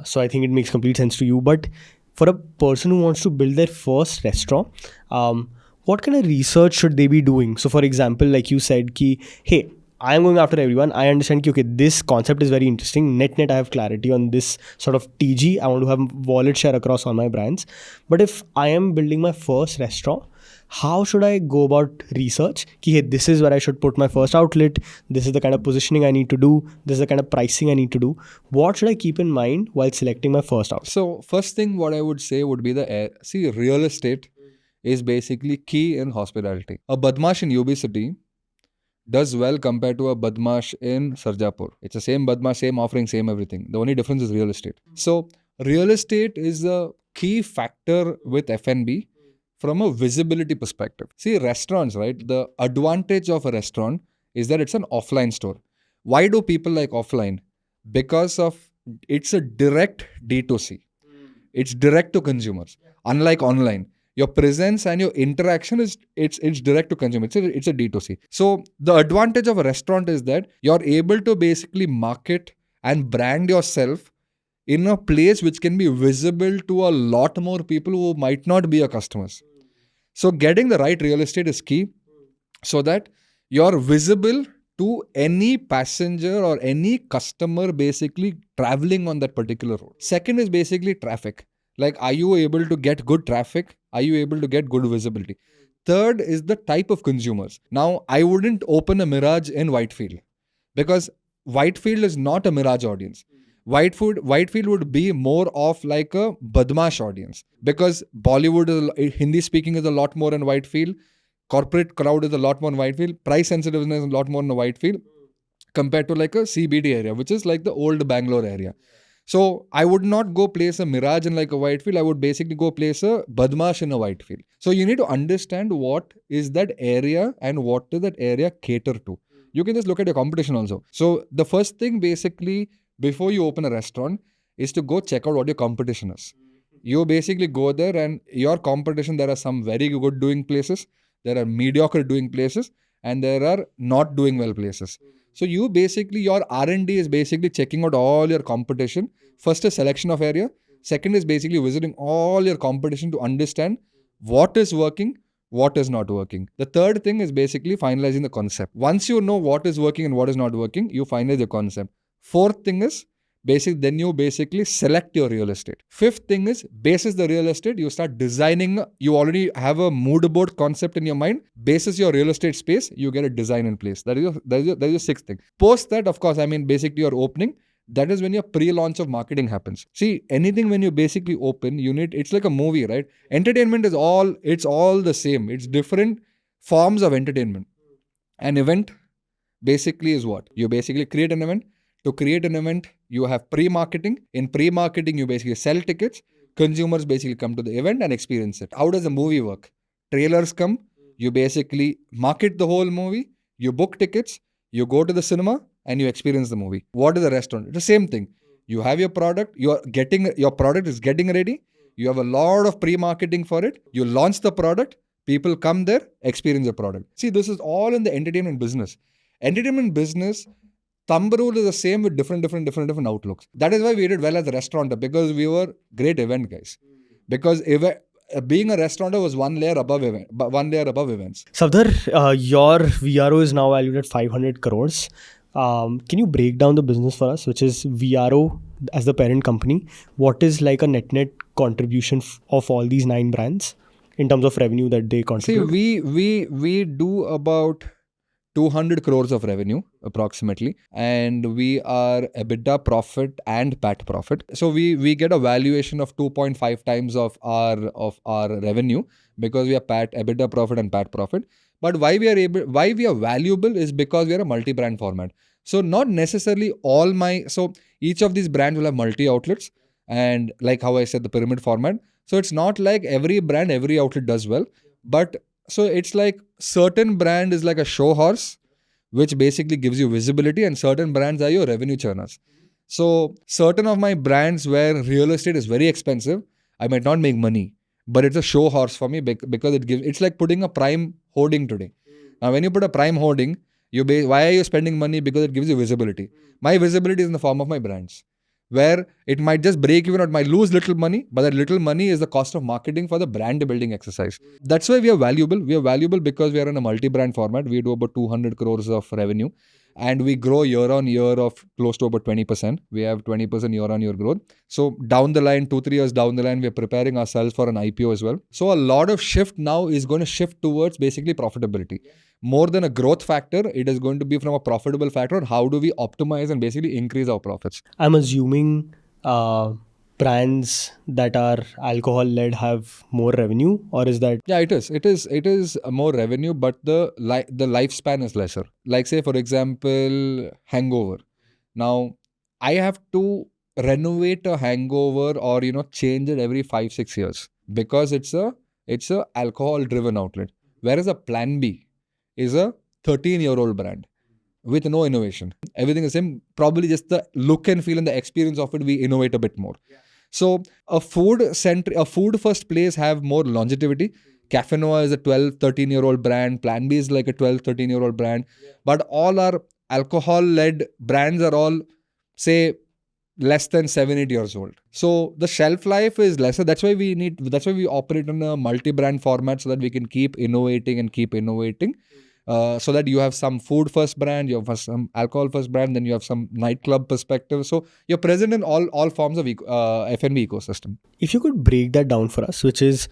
So I think it makes complete sense to you. But for a person who wants to build their first restaurant, what kind of research should they be doing? So for example, like you said, hey, I am going after everyone. I understand okay, this concept is very interesting. Net, I have clarity on this sort of TG. I want to have wallet share across all my brands. But if I am building my first restaurant, how should I go about research? Hey, this is where I should put my first outlet. This is the kind of positioning I need to do. This is the kind of pricing I need to do. What should I keep in mind while selecting my first outlet? So first thing what I would say would be real estate is basically key in hospitality. A Badmash in UB City does well compared to a Badmash in Sarjapur. It's the same Badmash, same offering, same everything. The only difference is real estate. So real estate is a key factor with F&B from a visibility perspective. See, restaurants, right? The advantage of a restaurant is that it's an offline store. Why do people like offline? Because of it's a direct D2C. It's direct to consumers. Unlike online, your presence and your interaction is it's direct to consumer. It's a D2C. So the advantage of a restaurant is that you're able to basically market and brand yourself in a place which can be visible to a lot more people who might not be your customers. So getting the right real estate is key, so that you're visible to any passenger or any customer basically traveling on that particular road. Second is basically traffic. Like, are you able to get good traffic? Are you able to get good visibility? Third is the type of consumers. Now, I wouldn't open a Mirage in Whitefield, because Whitefield is not a Mirage audience. Whitefield would be more of like a Badmash audience, because Hindi speaking is a lot more in Whitefield. Corporate crowd is a lot more in Whitefield. Price sensitiveness is a lot more in the Whitefield compared to like a CBD area, which is like the old Bangalore area. So I would not go place a Mirage in like a Whitefield. I would basically go place a Badmash in a Whitefield. So you need to understand what is that area and what does that area cater to. You can just look at your competition also. So the first thing basically before you open a restaurant is to go check out what your competition is. You basically go there, and your competition, there are some very good doing places, there are mediocre doing places, and there are not doing well places. So you basically, your R&D is basically checking out all your competition. First is selection of area. Second is basically visiting all your competition to understand what is working, what is not working. The third thing is basically finalizing the concept. Once you know what is working and what is not working, you finalize the concept. Fourth thing is then you basically select your real estate. Fifth thing is, basis the real estate, you start designing. You already have a mood board concept in your mind. Basis your real estate space, you get a design in place. That is your sixth thing. Post that, of course, basically your opening. That is when your pre-launch of marketing happens. See, anything when you basically open, it's like a movie, right? Entertainment is all the same. It's different forms of entertainment. An event basically is what? You basically create an event. To create an event, you have pre-marketing. In pre-marketing, you basically sell tickets. Consumers basically come to the event and experience it. How does a movie work? Trailers come. You basically market the whole movie. You book tickets. You go to the cinema and you experience the movie. What is a restaurant? It's the same thing. You have your product. Your product is getting ready. You have a lot of pre-marketing for it. You launch the product. People come there, experience the product. See, this is all in the entertainment business. Entertainment business, thumb rule is the same with different outlooks. That is why we did well as a restaurateur, because we were great event guys. Because being a restaurateur was one layer above events. Safdar, your VRO is now valued at 500 crores. Can you break down the business for us, which is VRO as the parent company? What is like a net contribution of all these 9 brands in terms of revenue that they contribute? See, we do about 200 crores of revenue approximately, and we are EBITDA profit and PAT profit. So we get a valuation of 2.5 times of our revenue, because we are EBITDA profit and PAT profit. But why we are valuable is because we are a multi-brand format. So not necessarily so each of these brands will have multi-outlets, and like how I said, the pyramid format. So it's not like every brand, every outlet does well, but so it's like certain brand is like a show horse, which basically gives you visibility, and certain brands are your revenue churners. So certain of my brands where real estate is very expensive, I might not make money, but it's a show horse for me because it's like putting a prime hoarding today. Now, when you put a prime hoarding, why are you spending money? Because it gives you visibility. My visibility is in the form of my brands, where it might just break even or it might lose little money, but that little money is the cost of marketing for the brand building exercise. That's why we are valuable. We are valuable because we are in a multi-brand format. We do about 200 crores of revenue, and we grow year on year of close to about 20%. We have 20% year on year growth. So down the line, 2-3 years down the line, we are preparing ourselves for an IPO as well. So a lot of shift now is going to shift towards basically profitability. More than a growth factor, it is going to be from a profitable factor. How do we optimize and basically increase our profits? I'm assuming brands that are alcohol led have more revenue, or is that? Yeah, it is more revenue, but the lifespan is lesser. Like say for example, Hangover. Now I have to renovate a Hangover or change it every 5-6 years, because it's a alcohol driven outlet. Whereas a Plan B is a 13-year-old brand with no innovation. Everything is same. Probably just the look and feel and the experience of it, we innovate a bit more. So a food first place have more longevity. Cafe Noir is a 12, 13-year-old brand. Plan B is like a 12, 13-year-old brand. But all our alcohol-led brands are all, say, less than 7, 8 years old. So the shelf life is lesser. That's why we operate in a multi-brand format so that we can keep innovating and keep innovating. So that you have some food first brand, you have some alcohol first brand, then you have some nightclub perspective. So you're present in all forms of F&B ecosystem. If you could break that down for us, which is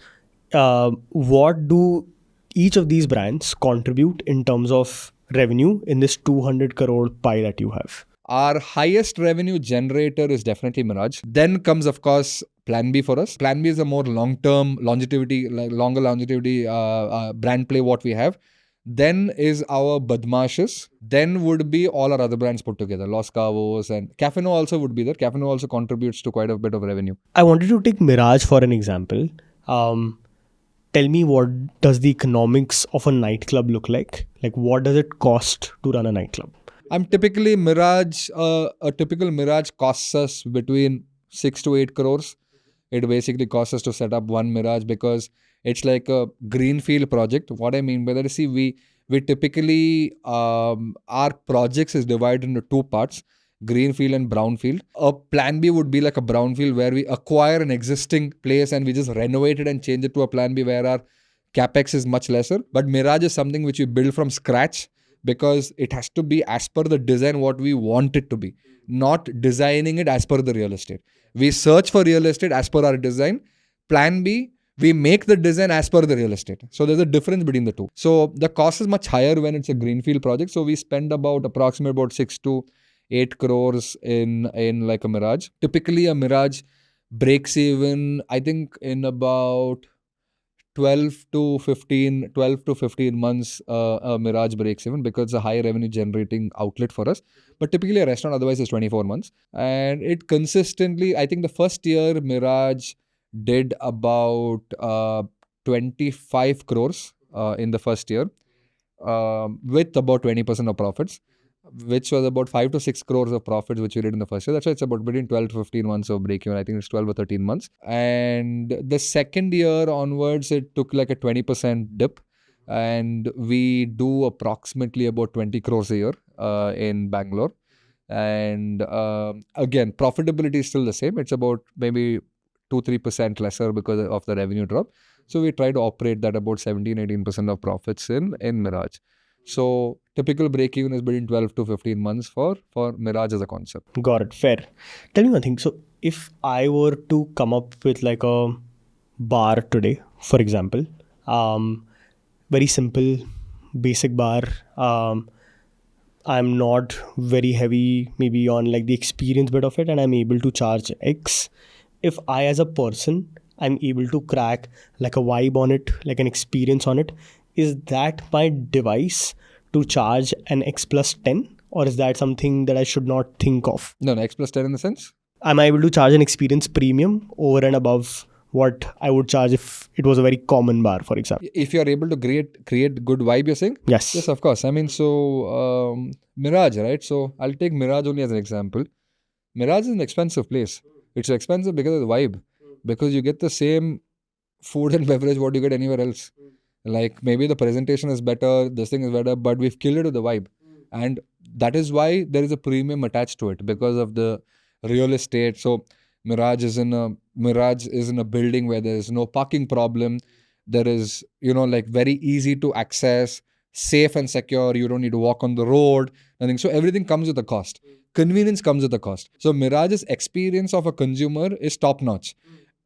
what do each of these brands contribute in terms of revenue in this 200 crore pie that you have? Our highest revenue generator is definitely Mirage. Then comes, of course, Plan B for us. Plan B is a more longer longevity brand play what we have. Then is our Badmashes. Then would be all our other brands put together. Los Cabos and Cafe No also would be there. Cafe No also contributes to quite a bit of revenue. I wanted to take Mirage for an example. Tell me, what does the economics of a nightclub look like? Like, what does it cost to run a nightclub? I'm typically Mirage, a typical Mirage costs us between 6 to 8 crores. It basically costs us to set up one Mirage because it's like a greenfield project. What I mean by that is, see, we typically, our projects is divided into two parts, greenfield and brownfield. A Plan B would be like a brownfield where we acquire an existing place and we just renovate it and change it to a Plan B where our capex is much lesser. But Mirage is something which we build from scratch because it has to be as per the design what we want it to be, not designing it as per the real estate. We search for real estate as per our design. Plan B, we make the design as per the real estate. So there's a difference between the two. So the cost is much higher when it's a greenfield project. So we spend approximately about 6 to 8 crores in like a Mirage. Typically a Mirage breaks even, I think, in about 12 to 15 months. A Mirage breaks even because it's a high revenue generating outlet for us. But typically a restaurant otherwise is 24 months. And it consistently, I think the first year Mirage did about 25 crores in the first year with about 20% of profits, which was about 5 to 6 crores of profits which we did in the first year. That's why it's about between 12 to 15 months of break even. I think it's 12 or 13 months. And the second year onwards, it took like a 20% dip. And we do approximately about 20 crores a year in Bangalore. And again, profitability is still the same. It's about maybe 2-3% lesser because of the revenue drop. So we try to operate that about 17-18% of profits in Mirage. So typical break-even is between 12 to 15 months for Mirage as a concept. Got it. Fair. Tell me one thing. So if I were to come up with like a bar today, for example, very simple, basic bar. I'm not very heavy maybe on like the experience bit of it, and I'm able to charge X. If I as a person, I'm able to crack like a vibe on it, like an experience on it, is that my device to charge an X plus 10? Or is that something that I should not think of? No, X plus 10 in the sense? Am I able to charge an experience premium over and above what I would charge if it was a very common bar, for example? If you're able to create good vibe, you're saying? Yes. Yes, of course. I mean, so Mirage, right? So I'll take Mirage only as an example. Mirage is an expensive place. It's expensive because of the vibe. Because you get the same food and beverage what you get anywhere else. Like maybe the presentation is better, this thing is better, but we've killed it with the vibe. And that is why there is a premium attached to it because of the real estate. So Mirage is in a building where there is no parking problem. There is, like very easy to access, safe and secure. You don't need to walk on the road. Nothing. So everything comes with a cost. Convenience comes with a cost. So Mirage's experience of a consumer is top notch.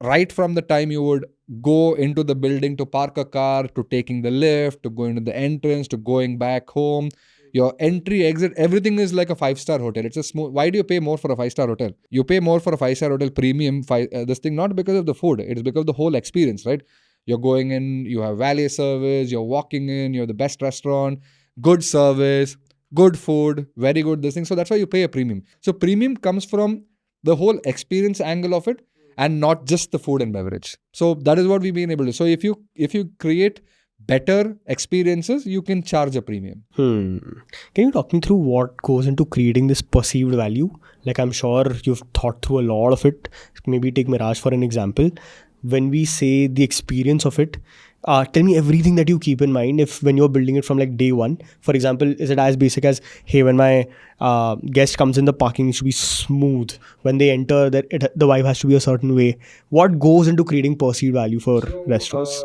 Right from the time you would go into the building to park a car, to taking the lift, to going to the entrance, to going back home, your entry, exit, everything is like a 5-star hotel. It's a smooth. Why do you pay more for a 5-star hotel? You pay more for a 5-star hotel premium, this thing, not because of the food. It's because of the whole experience, right? You're going in, you have valet service, you're walking in, you have the best restaurant, good service, good food, very good this thing. So that's why you pay a premium. So premium comes from the whole experience angle of it, and not just the food and beverage. So that is what we've been able to. So if you create better experiences, you can charge a premium. Can you talk me through what goes into creating this perceived value? Like, I'm sure you've thought through a lot of it. Maybe take Mirage for an example. When we say the experience of it, tell me everything that you keep in mind if when you're building it from like day one. For example, is it as basic as, hey, when my guest comes in, the parking needs to be smooth. When they enter, the vibe has to be a certain way. What goes into creating perceived value for restaurants?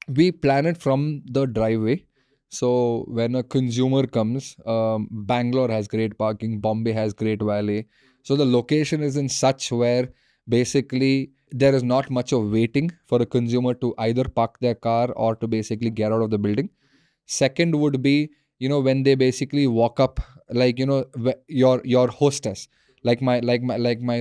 We plan it from the driveway. So when a consumer comes, Bangalore has great parking, Bombay has great valet. So the location is in such where basically there is not much of waiting for a consumer to either park their car or to basically get out of the building. Second would be, when they basically walk up, like, your hostess, like my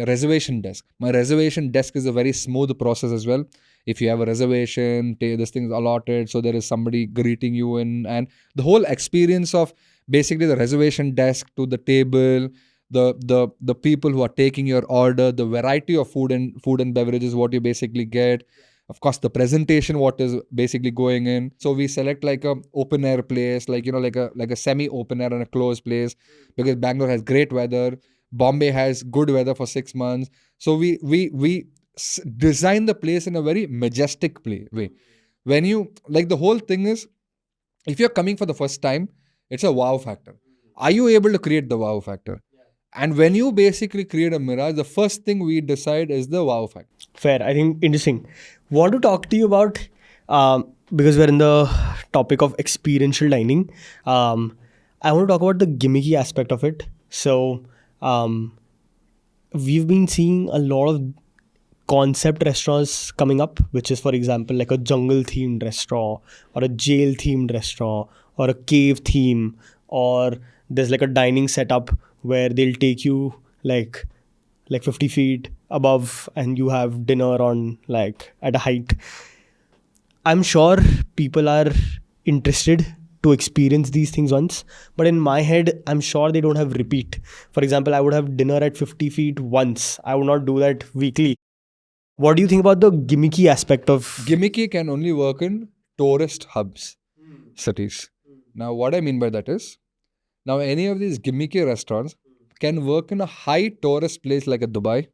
reservation desk. My reservation desk is a very smooth process as well. If you have a reservation, this thing is allotted, so there is somebody greeting you in, and the whole experience of basically the reservation desk to the table, the people who are taking your order, the variety of food and beverages, what you basically get. Of course, the presentation, what is basically going in. So we select like a open air place, like like a semi open air and a closed place, because Bangalore has great weather. Bombay has good weather for 6 months. So we design the place in a very majestic way. When you like, the whole thing is, if you're coming for the first time, it's a wow factor. Are you able to create the wow factor? And when you basically create a Mirage, the first thing we decide is the wow factor. Fair. I think interesting. Want to talk to you about, because we're in the topic of experiential dining. I want to talk about the gimmicky aspect of it. So, we've been seeing a lot of concept restaurants coming up, which is, for example, like a jungle themed restaurant or a jail themed restaurant or a cave theme, or there's like a dining setup where they'll take you like 50 feet above and you have dinner on like at a height. I'm sure people are interested to experience these things once, but in my head, I'm sure they don't have repeat. For example, I would have dinner at 50 feet once. I would not do that weekly. What do you think about the gimmicky aspect of... Gimmicky can only work in tourist hubs, cities. Now, what I mean by that is, now any of these gimmicky restaurants can work in a high tourist place like a Dubai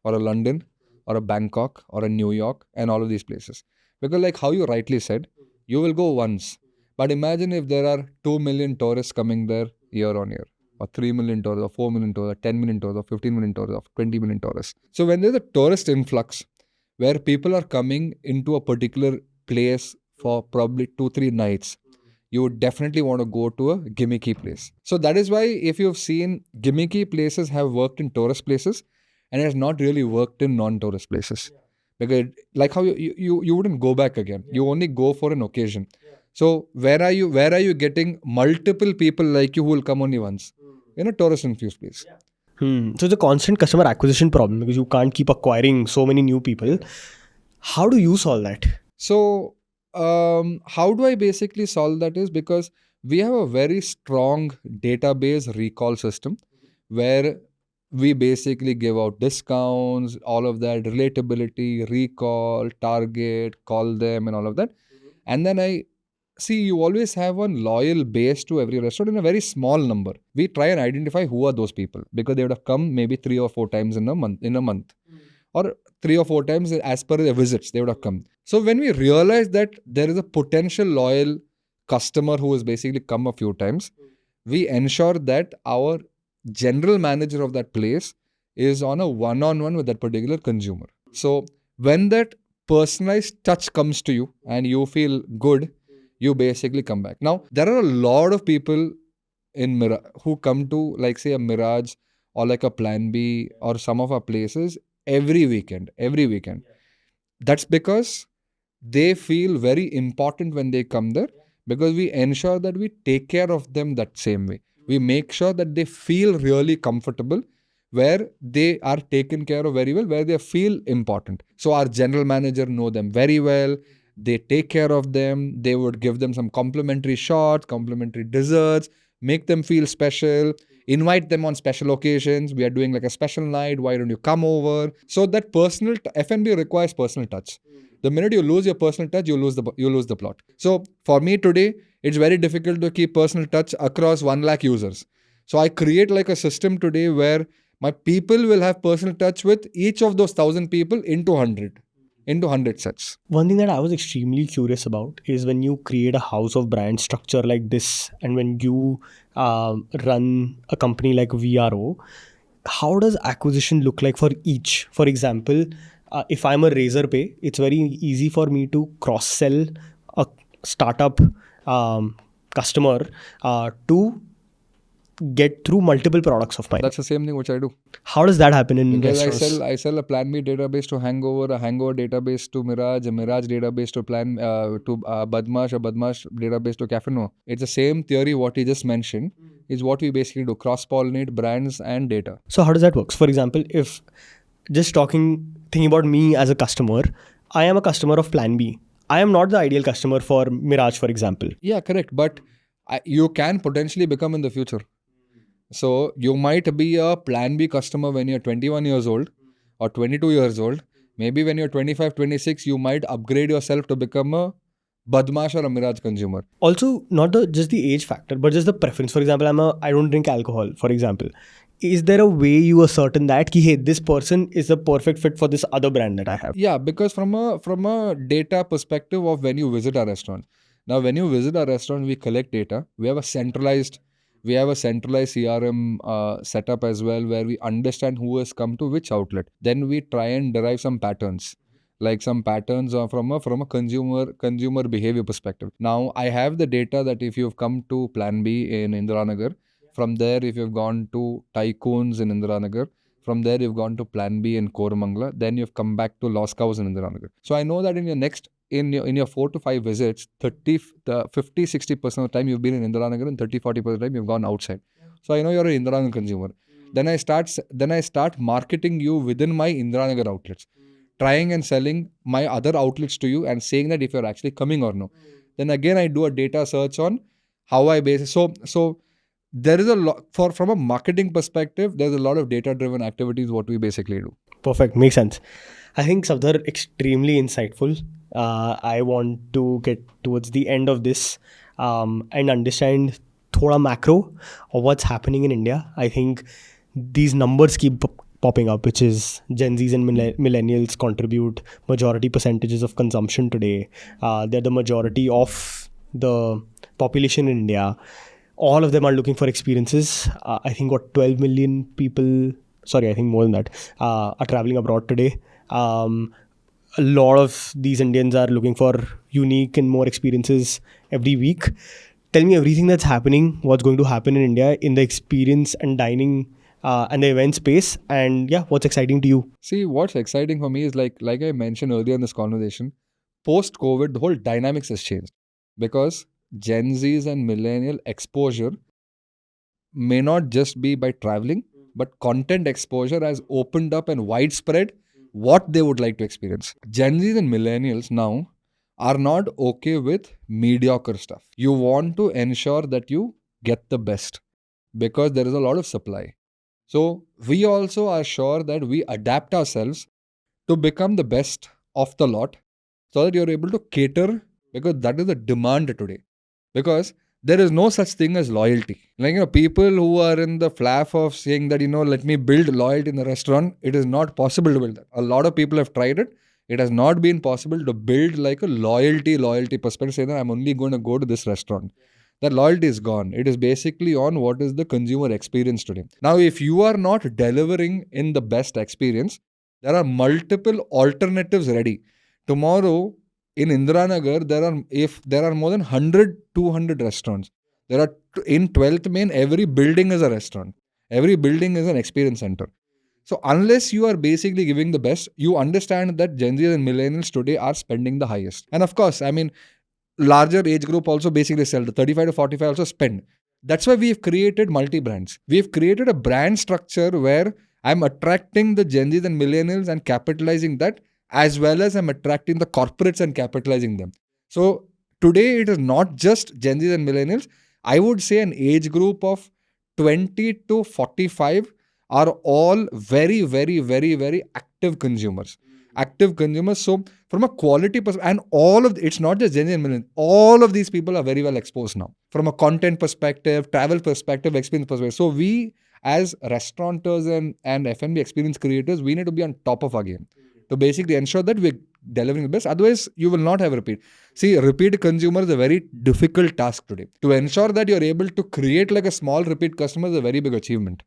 or a London or a Bangkok or a New York and all of these places. Because like how you rightly said, you will go once. But imagine if there are 2 million tourists coming there year on year, or 3 million tourists, or 4 million tourists, or 10 million tourists, or 15 million tourists, or 20 million tourists. So when there's a tourist influx where people are coming into a particular place for probably 2-3 nights, you would definitely want to go to a gimmicky place. So that is why if you've seen, gimmicky places have worked in tourist places and it has not really worked in non-tourist places. Because like how you wouldn't go back again. You only go for an occasion. So where are you getting multiple people like you who will come only once? In a tourist infused place. So it's a constant customer acquisition problem because you can't keep acquiring so many new people. How do you solve that? So how do I basically solve that is because we have a very strong database recall system where we basically give out discounts, all of that, relatability, recall, target, call them and all of that. And then you always have one loyal base to every restaurant in a very small number. We try and identify who are those people because they would have come maybe 3 or 4 times in a month. Or 3 or 4 times as per their visits, they would have come. So when we realize that there is a potential loyal customer who has basically come a few times, we ensure that our general manager of that place is on a one-on-one with that particular consumer. So when that personalized touch comes to you and you feel good, you basically come back. Now, there are a lot of people in who come to like say a Mirage or like a Plan B or some of our places every weekend. That's because they feel very important when they come there because we ensure that we take care of them that same way. We make sure that they feel really comfortable where they are taken care of very well, where they feel important. So our general manager know them very well. They take care of them. They would give them some complimentary shots, complimentary desserts, make them feel special, invite them on special occasions. We are doing like a special night. Why don't you come over? So that F&B requires personal touch. The minute you lose your personal touch, you lose the plot. So for me today, it's very difficult to keep personal touch across 1 lakh users. So I create like a system today where my people will have personal touch with each of those 1,000 people into 100 sets. One thing that I was extremely curious about is when you create a house of brand structure like this, and when you run a company like VRO, how does acquisition look like for each? For example, if I'm a Razorpay, it's very easy for me to cross-sell a startup customer to get through multiple products of mine. That's the same thing which I do. How does that happen in Because restaurants? I sell a Plan B database to Hangover, a Hangover database to Mirage, a Mirage database to Badmash, a Badmash database to Cafeno. It's the same theory what he just mentioned is what we basically do, cross-pollinate brands and data. So how does that work? For example, if just thinking about me as a customer, I am a customer of Plan B. I am not the ideal customer for Mirage, for example. Yeah, correct. But you can potentially become in the future. So you might be a Plan B customer when you're 21 years old or 22 years old. Maybe when you're 25, 26, you might upgrade yourself to become a Badmash or a Mirage consumer. Also, not just the age factor, but just the preference. For example, I don't drink alcohol, for example. Is there a way you ascertain that hey, this person is a perfect fit for this other brand that I have? Yeah, because from a data perspective of when you visit our restaurant. Now, when you visit our restaurant, we collect data. We have a centralized CRM setup as well, where we understand who has come to which outlet. Then we try and derive some patterns, like some patterns from a consumer behavior perspective. Now, I have the data that if you've come to Plan B in Indiranagar, from there, if you've gone to Tycoons in Indiranagar, from there you've gone to Plan B in Koramangala, then you've come back to Lost Cows in Indiranagar. So I know that in your 4 to 5 visits, 50-60% of the time you've been in Indiranagar, and 30-40% of the time you've gone outside. So I know you're an Indiranagar consumer. Then I start marketing you within my Indiranagar outlets, trying and selling my other outlets to you and saying that if you're actually coming or no. Then again I do a data search on how I base it. So there is a lot from a marketing perspective, there's a lot of data driven activities what we basically do. Perfect. Makes sense. I think Safdar, extremely insightful. I want to get towards the end of this and understand thoda macro of what's happening in India. I think these numbers keep popping up, which is Gen Zs and millennials contribute majority percentages of consumption today. They're the majority of the population in India. All of them are looking for experiences. I think 12 million people, I think more than that, are traveling abroad today. A lot of these Indians are looking for unique and more experiences every week. Tell me everything that's happening, what's going to happen in India in the experience and dining and the event space, and what's exciting to you? See, what's exciting for me is like I mentioned earlier in this conversation, post-COVID, the whole dynamics has changed because Gen Zs and millennial exposure may not just be by traveling, but content exposure has opened up and widespread what they would like to experience. Gen Zs and millennials now are not okay with mediocre stuff. You want to ensure that you get the best because there is a lot of supply. So we also are sure that we adapt ourselves to become the best of the lot so that you're able to cater, because that is the demand today. Because there is no such thing as loyalty. Like, people who are in the flaff of saying that, let me build loyalty in the restaurant, it is not possible to build that. A lot of people have tried it. It has not been possible to build like a loyalty perspective, say that I'm only going to go to this restaurant. That loyalty is gone. It is basically on what is the consumer experience today. Now, if you are not delivering in the best experience, there are multiple alternatives ready. Tomorrow, in Indiranagar, there are more than 100-200 restaurants. There are in 12th Main, every building is a restaurant. Every building is an experience center. So unless you are basically giving the best, you understand that Gen Z and millennials today are spending the highest. And of course, larger age group also basically sell. The 35 to 45 also spend. That's why we've created multi-brands. We've created a brand structure where I'm attracting the Gen Zs and millennials and capitalizing that, as well as I'm attracting the corporates and capitalizing them. So today it is not just Gen Zs and millennials. I would say an age group of 20 to 45 are all very, very, very, very active consumers. active consumers. So from a quality perspective, and all of it's not just genuine millions, all of these people are very well exposed now from a content perspective, travel perspective, experience perspective. So we as restaurateurs and F&B experience creators, we need to be on top of our game to basically ensure that we're delivering the best. Otherwise, you will not have repeat. See, repeat consumer is a very difficult task today. To ensure that you're able to create like a small repeat customer is a very big achievement.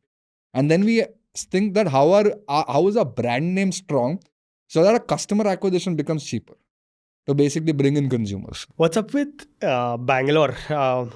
And then we think that how is our brand name strong so that our customer acquisition becomes cheaper to basically bring in consumers. What's up with Bangalore?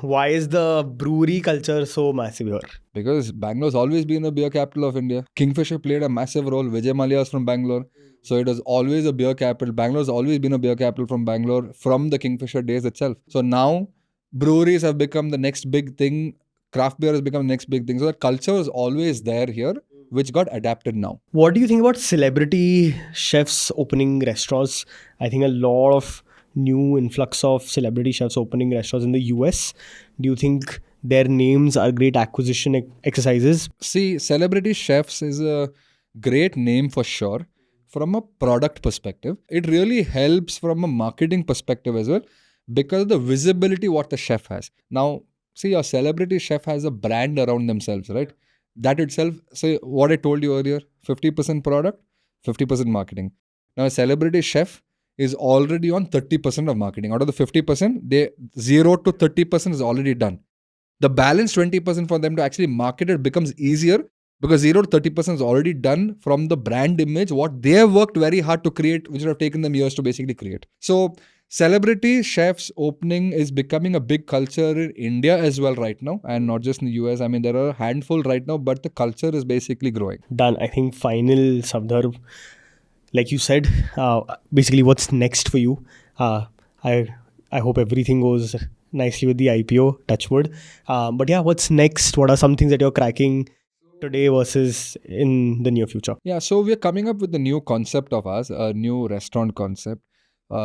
Why is the brewery culture so massive here? Because Bangalore's always been a beer capital of India. Kingfisher played a massive role. Vijay Mallya is from Bangalore. So it was always a beer capital. Bangalore's always been a beer capital from Bangalore from the Kingfisher days itself. So now breweries have become the next big thing. Craft beer has become the next big thing. So the culture is always there here, which got adapted now. What do you think about celebrity chefs opening restaurants? I think a lot of new influx of celebrity chefs opening restaurants in the US. Do you think their names are great acquisition exercises? See, celebrity chefs is a great name for sure. From a product perspective, it really helps from a marketing perspective as well because of the visibility what the chef has. Now, see, a celebrity chef has a brand around themselves, right? That itself, say what I told you earlier, 50% product, 50% marketing. Now, a celebrity chef is already on 30% of marketing. Out of the 50%, 0 to 30% is already done. The balance 20% for them to actually market it becomes easier because 0 to 30% is already done from the brand image, what they have worked very hard to create, which would have taken them years to basically create. So, celebrity chefs opening is becoming a big culture in India as well right now, and not just in the US. I mean, there are a handful right now, but the culture is basically growing. Done. I think final, Savdar, like you said, basically what's next for you? I hope everything goes nicely with the IPO, touch wood. But yeah, what's next? What are some things that you're cracking today versus in the near future? Yeah, so we're coming up with a new concept of ours, a new restaurant concept. We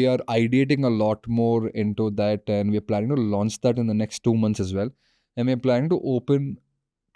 are ideating a lot more into that, and we're planning to launch that in the next 2 months as well. And we're planning to open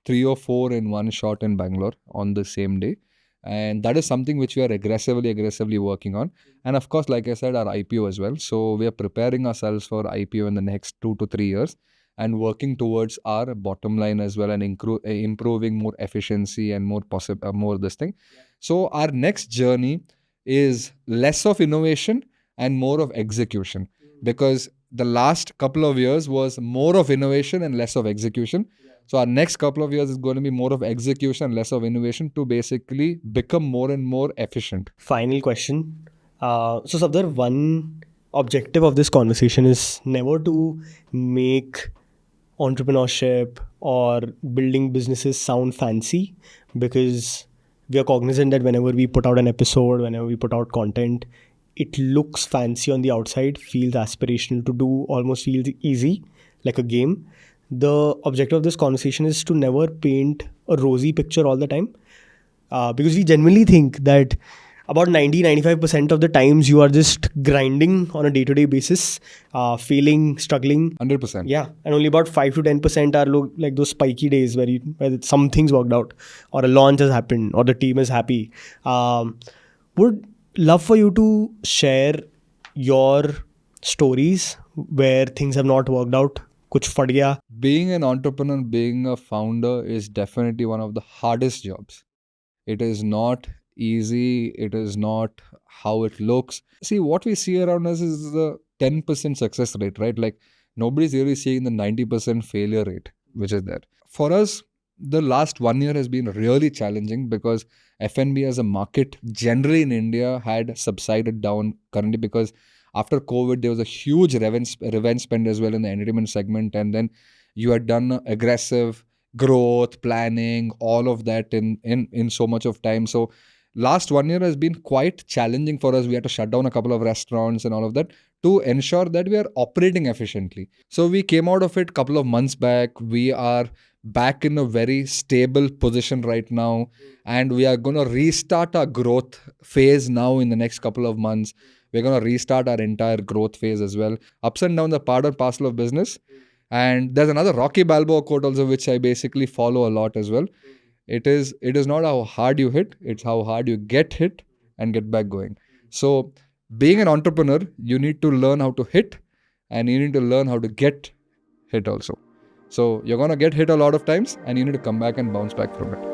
3 or 4 in one shot in Bangalore on the same day. And that is something which we are aggressively working on. And of course, like I said, our IPO as well. So we are preparing ourselves for IPO in the next 2 to 3 years and working towards our bottom line as well and improving more efficiency and more this thing. So our next journey is less of innovation and more of execution, because the last couple of years was more of innovation and less of execution. So our next couple of years is going to be more of execution and less of innovation to basically become more and more efficient. Final question. So Savdar, one objective of this conversation is never to make entrepreneurship or building businesses sound fancy, because we are cognizant that whenever we put out an episode, whenever we put out content, it looks fancy on the outside, feels aspirational to do, almost feels easy, like a game. The objective of this conversation is to never paint a rosy picture all the time, because we genuinely think that about 90-95% of the times you are just grinding on a day-to-day basis, failing, struggling. 100%. Yeah, and only about 5 to 10% are like those spiky days where some things worked out, or a launch has happened, or the team is happy. Would love for you to share your stories where things have not worked out. Kuch fad gaya. Being an entrepreneur, being a founder is definitely one of the hardest jobs. It is not easy. It is not how it looks. See, what we see around us is the 10% success rate, right? Like nobody's really seeing the 90% failure rate, which is there. For us, the last 1 year has been really challenging because F&B as a market generally in India had subsided down currently, because after COVID, there was a huge revenge spend as well in the entertainment segment. And then you had done aggressive growth, planning, all of that in so much of time. So last 1 year has been quite challenging for us. We had to shut down a couple of restaurants and all of that to ensure that we are operating efficiently. So we came out of it a couple of months back. We are back in a very stable position right now. And we are going to restart our growth phase now in the next couple of months. We're going to restart our entire growth phase as well. Ups and downs are part and parcel of business. And there's another Rocky Balboa quote also, which I basically follow a lot as well. It is not how hard you hit, it's how hard you get hit and get back going. So being an entrepreneur, you need to learn how to hit and you need to learn how to get hit also. So you're going to get hit a lot of times and you need to come back and bounce back from it.